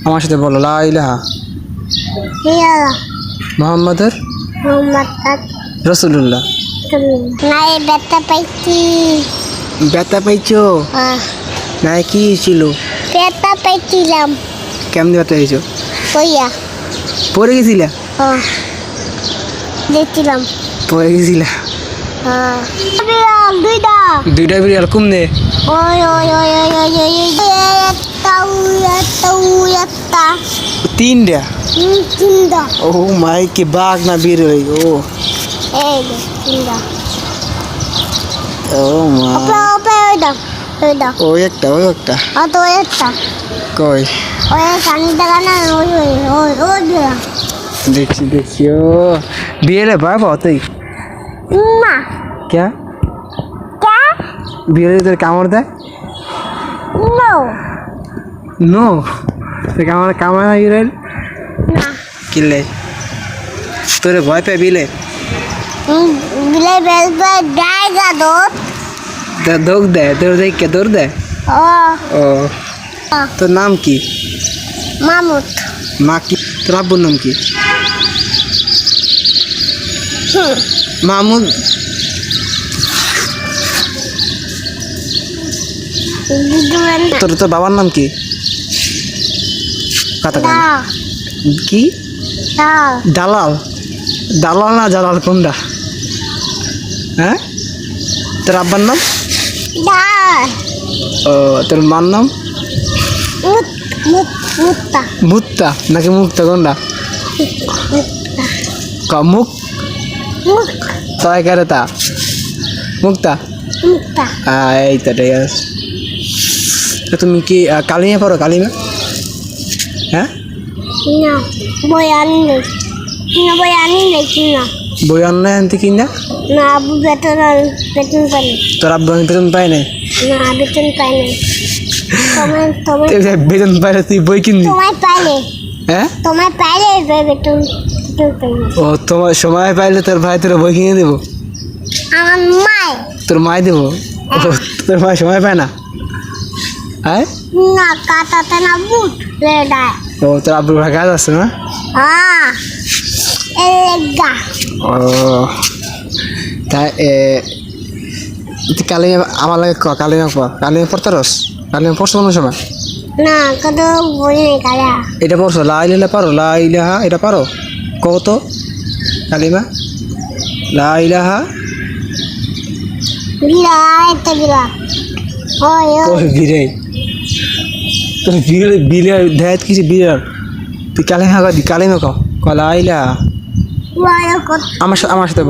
আমার সাথে বলো লা ইলাহা মুহাম্মাদুর রাসূলুল্লাহ। নাই ব্যথা পাইছি। ব্যথা পাইছো? না কি ছিল? ব্যথা পাইছিলাম। কেমন ব্যথা হয়েছো? কইয়া পড়ে গেছিলা? দেখছিলাম। পড়ে গেছিলা? বিড়াল দুইটা। দুইটা বিড়াল কমনে? ওই ওই ওই ওই ওই ওই একটা তিনটা? তিনটা। ও মাই কি বাঘ না বিড়াল? ও এই তিনটা। ও মা ওইটা ওইটা ওই একটা তো একটা কই ওই সানিটা গানা ওই ওই ওই ওই দেখছি ও বিড়ালে ভয় পাও তুই? না क्या क्या বিড়ালে তোর কামড় দেয়? নো নো তোর কামড় না বিড়াল? না কিলে তোরে ভয় পায় বিলে? বিলে বেলবে ডাইগা দোত দৌড় দেয় দৌড় দেয়? ও ও তোর নাম কি? মামুত মা কি? তোর আব্বুর নাম কি? মামুদ। তোর বাবার নাম কি? কি দালাল? দালাল না জালাল কোনটা? হ্যাঁ তোর আব্বার নাম? ও তোর মার নাম? মুক্তা নাকি মুক্তা কোনটা? মুখ তয় করে তা মুক্তা। এই তো ঠিক আছে। তুমি কি কালিমা পড়ো? কালিমা? হ্যাঁ বই আনি নাই বই অন্যায় আনতে কি না? না আবু বেতন পাই তোর আব্বু বেতন পায় নাই? না বেতন পাই নাই। বেতন পাইলে তুই বই কিনবি? তোমায় পাইলে হ্যাঁ বেতন পাই না। ও তোমার সময় পাইলে তোর ভাই তোর বই কিনে দেবো? আমার মায় তোর মায় দেবো? তোর মায় সময় পায় না? হ্যাঁ না কাটাতে না বুট রেডায়। ও তোর আব্বুর ভাই কাজ আছে না? ও তাই তুই কালিমা আমার লাগে কালিমা পড়। কালিমা পড়তে রস? কালিমা পড়ছো কোনো সময়? না কত বই নেই কালা। এটা পড়ছো? লা ইলাহা পারো? লা ইলাহা এটা পারো? কত কালিমা? লা ইলাহা ওই বিরে তোর বিড়াল দেখ কিছু বিড়াল তুই কালিমা কদি কালিমা লা ইলাহা। আমার সাথে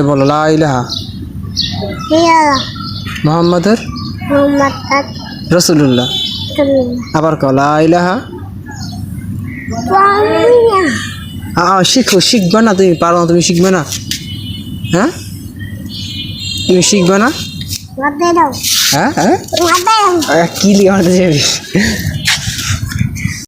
বলো লা ইলাহা মুহাম্মাদুর রাসূলুল্লাহ। আবার লা ইলাহা। শিখবে না? তুমি পারো না? তুমি শিখবে না? হ্যাঁ তুমি শিখবে না? হ্যাঁ কি লিখে